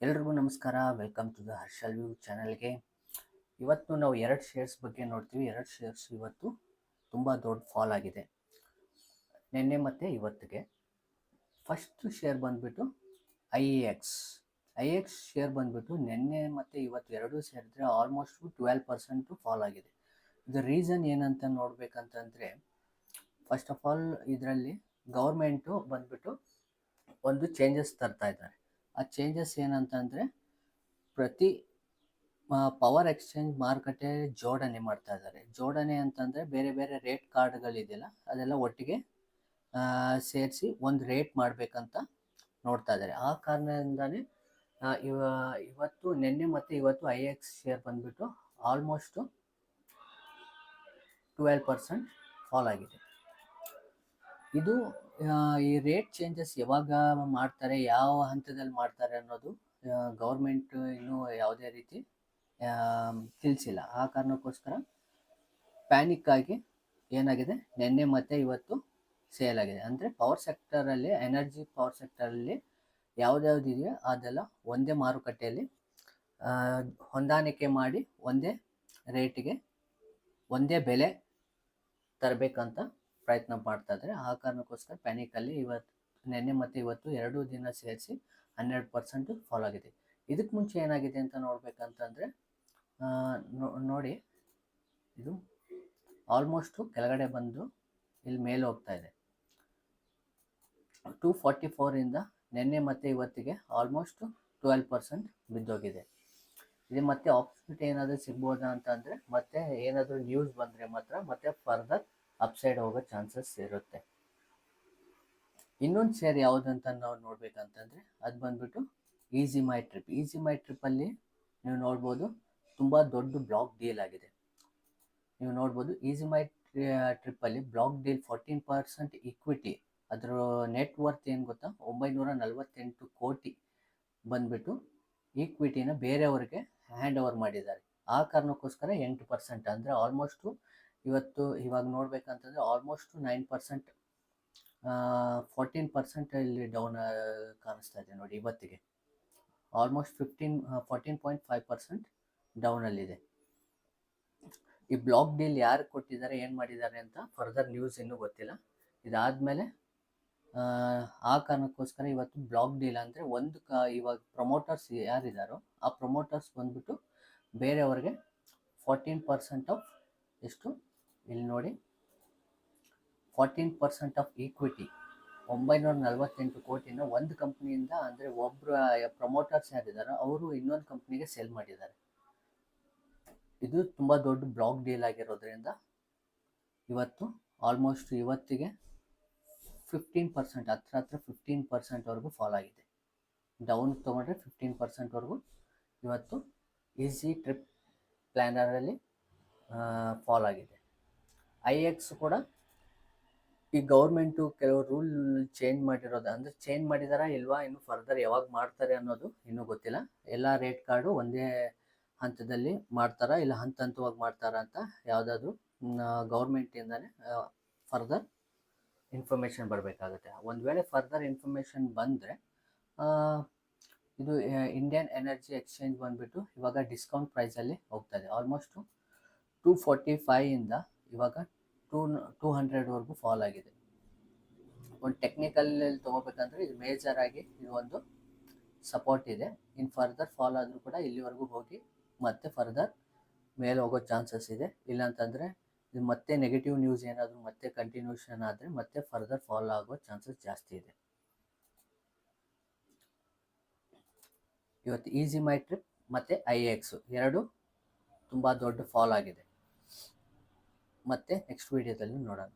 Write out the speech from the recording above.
ಎಲ್ರಿಗೂ ನಮಸ್ಕಾರ. Welcome to the Harshal view ಚಾನಲ್ಗೆ. ಇವತ್ತು ನಾವು ಎರಡು ಶೇರ್ಸ್ ಬಗ್ಗೆ ನೋಡ್ತೀವಿ. ಎರಡು ಶೇರ್ಸ್ ಇವತ್ತು ತುಂಬ ದೊಡ್ಡ ಫಾಲ್ ಆಗಿದೆ ನಿನ್ನೆ ಮತ್ತು ಇವತ್ತಿಗೆ. ಫಸ್ಟ್ ಶೇರ್ ಬಂದುಬಿಟ್ಟು ಐ ಎ ಎಕ್ಸ್ ಶೇರ್ ಬಂದುಬಿಟ್ಟು ನಿನ್ನೆ ಮತ್ತು ಇವತ್ತು ಎರಡೂ ಸೇರಿದ್ರೆ ಆಲ್ಮೋಸ್ಟ್ 12% ಫಾಲ್ ಆಗಿದೆ. ಇದು ರೀಸನ್ ಏನಂತ ನೋಡಬೇಕಂತಂದರೆ, ಫಸ್ಟ್ ಆಫ್ ಆಲ್ ಇದರಲ್ಲಿ ಗೌರ್ಮೆಂಟು ಬಂದುಬಿಟ್ಟು ಒಂದು ಚೇಂಜಸ್ ತರ್ತಾ ಇದ್ದಾರೆ. ಆ ಚೇಂಜಸ್ ಏನಂತಂದರೆ, ಪ್ರತಿ ಪವರ್ ಎಕ್ಸ್ಚೇಂಜ್ ಮಾರುಕಟ್ಟೆ ಜೋಡಣೆ ಮಾಡ್ತಾ ಇದ್ದಾರೆ. ಜೋಡಣೆ ಅಂತಂದರೆ ಬೇರೆ ಬೇರೆ ರೇಟ್ ಕಾರ್ಡ್ಗಳಿದೆಯಲ್ಲ, ಅದೆಲ್ಲ ಒಟ್ಟಿಗೆ ಸೇರಿಸಿ ಒಂದು ರೇಟ್ ಮಾಡಬೇಕಂತ ನೋಡ್ತಾ ಇದ್ದಾರೆ. ಆ ಕಾರಣದಿಂದಲೇ ಇವತ್ತು ನಿನ್ನೆ ಮತ್ತು ಇವತ್ತು ಐ ಎಕ್ಸ್ ಶೇರ್ ಬಂದುಬಿಟ್ಟು ಆಲ್ಮೋಸ್ಟು 12% ಫಾಲ್ ಆಗಿದೆ. ಇದು ಈ ರೇಟ್ ಚೇಂಜಸ್ ಯಾವಾಗ ಮಾಡ್ತಾರೆ, ಯಾವ ಹಂತದಲ್ಲಿ ಮಾಡ್ತಾರೆ ಅನ್ನೋದು ಗೌರ್ಮೆಂಟ್ ಇನ್ನೂ ಯಾವುದೇ ರೀತಿ ತಿಳಿಸಿಲ್ಲ. ಆ ಕಾರಣಕ್ಕೋಸ್ಕರ ಪ್ಯಾನಿಕ್ ಆಗಿ ಏನಾಗಿದೆ, ನಿನ್ನೆ ಮತ್ತು ಇವತ್ತು ಸೇಲ್ ಆಗಿದೆ. ಅಂದರೆ ಪವರ್ ಸೆಕ್ಟರಲ್ಲಿ, ಎನರ್ಜಿ ಪವರ್ ಸೆಕ್ಟರಲ್ಲಿ ಯಾವುದ್ಯಾವುದಿದೆಯೋ ಅದೆಲ್ಲ ಒಂದೇ ಮಾರುಕಟ್ಟೆಯಲ್ಲಿ ಹೊಂದಾಣಿಕೆ ಮಾಡಿ ಒಂದೇ ರೇಟಿಗೆ ಒಂದೇ ಬೆಲೆ ತರಬೇಕಂತ ಪ್ರಯತ್ನ ಮಾಡ್ತಾ ಇದ್ದಾರೆ. ಆ ಕಾರಣಕ್ಕೋಸ್ಕರ ಪ್ಯಾನಿಕಲ್ಲಿ ಇವತ್ತು ನಿನ್ನೆ ಮತ್ತು ಇವತ್ತು ಎರಡೂ ದಿನ ಸೇರಿಸಿ 12% ಫಾಲ್ ಆಗಿದೆ. ಇದಕ್ಕೆ ಮುಂಚೆ ಏನಾಗಿದೆ ಅಂತ ನೋಡ್ಬೇಕಂತಂದರೆ, ನೋಡಿ, ಇದು ಆಲ್ಮೋಸ್ಟು ಕೆಳಗಡೆ ಬಂದು ಇಲ್ಲಿ ಮೇಲೆ ಹೋಗ್ತಾ ಇದೆ. 244ಇಂದ ನಿನ್ನೆ ಮತ್ತು ಇವತ್ತಿಗೆ ಆಲ್ಮೋಸ್ಟು 12% ಬಿದ್ದೋಗಿದೆ. ಇದು ಮತ್ತೆ ಆಪರ್ಚುನಿಟಿ ಏನಾದರೂ ಸಿಗ್ಬೋದಾ ಅಂತಂದರೆ, ಮತ್ತೆ ಏನಾದರೂ ನ್ಯೂಸ್ ಬಂದರೆ ಮಾತ್ರ ಮತ್ತೆ ಫರ್ದರ್ ಅಪ್ಸೈಡ್ ಹೋಗೋ ಚಾನ್ಸಸ್ ಇರುತ್ತೆ. ಇನ್ನೊಂದು ಶೇರ್ ಯಾವುದಂತ ನಾವು ನೋಡ್ಬೇಕಂತಂದರೆ, ಅದು ಬಂದುಬಿಟ್ಟು ಈಸಿ ಮೈ ಟ್ರಿಪ್ಪಲ್ಲಿ ನೀವು ನೋಡ್ಬೋದು ತುಂಬ ದೊಡ್ಡ ಬ್ಲಾಕ್ ಡೀಲ್ ಆಗಿದೆ. ನೀವು ನೋಡ್ಬೋದು ಈಸಿ ಮೈ ಟ್ರಿಪ್ಪಲ್ಲಿ ಬ್ಲಾಕ್ ಡೀಲ್ 14% ಇಕ್ವಿಟಿ, ಅದರ ನೆಟ್ ವರ್ತ್ ಏನು ಗೊತ್ತಾ, 948 ಕೋಟಿ ಬಂದುಬಿಟ್ಟು ಈಕ್ವಿಟಿನ ಬೇರೆಯವ್ರಿಗೆ ಹ್ಯಾಂಡ್ ಓವರ್ ಮಾಡಿದ್ದಾರೆ. ಆ ಕಾರಣಕ್ಕೋಸ್ಕರ 8%, ಅಂದರೆ ಆಲ್ಮೋಸ್ಟು ಇವಾಗ ನೋಡ್ಬೇಕಂತಂದರೆ ಆಲ್ಮೋಸ್ಟು 9%, 14% ಇಲ್ಲಿ ಡೌನ್ ಕಾಣಿಸ್ತಾ ಇದೆ ನೋಡಿ. ಇವತ್ತಿಗೆ ಆಲ್ಮೋಸ್ಟ್ 14.5% ಡೌನಲ್ಲಿದೆ. ಈ ಬ್ಲಾಕ್ ಡೀಲ್ ಯಾರು ಕೊಟ್ಟಿದ್ದಾರೆ, ಏನು ಮಾಡಿದ್ದಾರೆ ಅಂತ ಫರ್ದರ್ ನ್ಯೂಸ್ ಇನ್ನೂ ಗೊತ್ತಿಲ್ಲ. ಇದಾದಮೇಲೆ ಆ ಕಾರಣಕ್ಕೋಸ್ಕರ ಇವತ್ತು ಬ್ಲಾಕ್ ಡೀಲ್ ಅಂದರೆ ಇವಾಗ ಪ್ರಮೋಟರ್ಸ್ ಯಾರಿದ್ದಾರೋ ಆ ಪ್ರಮೋಟರ್ಸ್ ಬಂದುಬಿಟ್ಟು ಬೇರೆಯವ್ರಿಗೆ 14% ಆಫ್ ಎಷ್ಟು, ಇಲ್ಲಿ ನೋಡಿ, 14% ಆಫ್ ಈಕ್ವಿಟಿ 948 ಕೋಟಿನ ಒಂದು ಕಂಪ್ನಿಯಿಂದ, ಅಂದರೆ ಒಬ್ಬರು ಪ್ರಮೋಟರ್ಸ್ ಯಾರಿದ್ದಾರೋ ಅವರು ಇನ್ನೊಂದು ಕಂಪ್ನಿಗೆ ಸೇಲ್ ಮಾಡಿದ್ದಾರೆ. ಇದು ತುಂಬ ದೊಡ್ಡ ಬ್ಲಾಕ್ ಡೀಲ್ ಆಗಿರೋದ್ರಿಂದ ಇವತ್ತು ಆಲ್ಮೋಸ್ಟ್ ಇವತ್ತಿಗೆ 15%, ಹತ್ರ 15%ವರೆಗೂ ಫಾಲ್ ಆಗಿದೆ. ಡೌನ್ ತೊಗೊಂಡ್ರೆ 15%ವರೆಗೂ ಇವತ್ತು ಈಸಿ ಟ್ರಿಪ್ ಪ್ಲ್ಯಾನರಲ್ಲಿ ಫಾಲ್ ಆಗಿದೆ. ಐ ಎಕ್ಸ್ ಕೂಡ ಈ ಗೌರ್ಮೆಂಟು ಕೆಲವು ರೂಲ್ ಚೇಂಜ್ ಮಾಡಿರೋದು, ಅಂದರೆ ಚೇಂಜ್ ಮಾಡಿದಾರಾ ಇಲ್ವಾ, ಇನ್ನು ಫರ್ದರ್ ಯಾವಾಗ ಮಾಡ್ತಾರೆ ಅನ್ನೋದು ಇನ್ನೂ ಗೊತ್ತಿಲ್ಲ. ಎಲ್ಲ ರೇಟ್ ಕಾರ್ಡು ಒಂದೇ ಹಂತದಲ್ಲಿ ಮಾಡ್ತಾರಾ ಇಲ್ಲ ಹಂತವಾಗಿ ಮಾಡ್ತಾರಾ ಅಂತ ಯಾವುದಾದ್ರೂ ಗೌರ್ಮೆಂಟಿಂದಲೇ ಫರ್ದರ್ ಇನ್ಫಾರ್ಮೇಷನ್ ಬರಬೇಕಾಗುತ್ತೆ. ಒಂದು ವೇಳೆ ಫರ್ದರ್ ಇನ್ಫಾರ್ಮೇಷನ್ ಬಂದರೆ ಇದು ಇಂಡಿಯನ್ ಎನರ್ಜಿ ಎಕ್ಸ್ಚೇಂಜ್ ಬಂದುಬಿಟ್ಟು ಇವಾಗ ಡಿಸ್ಕೌಂಟ್ ಪ್ರೈಸಲ್ಲಿ ಹೋಗ್ತಾ ಇದೆ. ಆಲ್ಮೋಸ್ಟು 245ಇಂದ ಇವಾಗ 200ವರೆಗೂ ಫಾಲ್ ಆಗಿದೆ. ಒಂದು ಟೆಕ್ನಿಕಲಲ್ಲಿ ತೊಗೋಬೇಕಂದ್ರೆ ಇದು ಮೇಜರ್ ಆಗಿ ಇದು ಒಂದು ಸಪೋರ್ಟ್ ಇದೆ. ಇನ್ನು ಫರ್ದರ್ ಫಾಲ್ ಆದರೂ ಕೂಡ ಇಲ್ಲಿವರೆಗೂ ಹೋಗಿ ಮತ್ತೆ ಫರ್ದರ್ ಮೇಲೆ ಹೋಗೋ ಚಾನ್ಸಸ್ ಇದೆ. ಇಲ್ಲಾಂತಂದರೆ ಇದು ಮತ್ತೆ ನೆಗೆಟಿವ್ ನ್ಯೂಸ್ ಏನಾದರೂ ಮತ್ತೆ ಕಂಟಿನ್ಯೂಷನ್ ಆದರೆ ಮತ್ತೆ ಫರ್ದರ್ ಫಾಲ್ ಆಗೋ ಚಾನ್ಸಸ್ ಜಾಸ್ತಿ ಇದೆ. ಇವತ್ತು ಈಸಿ ಮೈ ಟ್ರಿಪ್ ಮತ್ತು ಐ ಎಕ್ಸು ಎರಡು ತುಂಬ ದೊಡ್ಡ ಫಾಲ್ ಆಗಿದೆ. ಮತ್ತೆ ನೆಕ್ಸ್ಟ್ ವಿಡಿಯೋದಲ್ಲಿ ನೋಡೋಣ.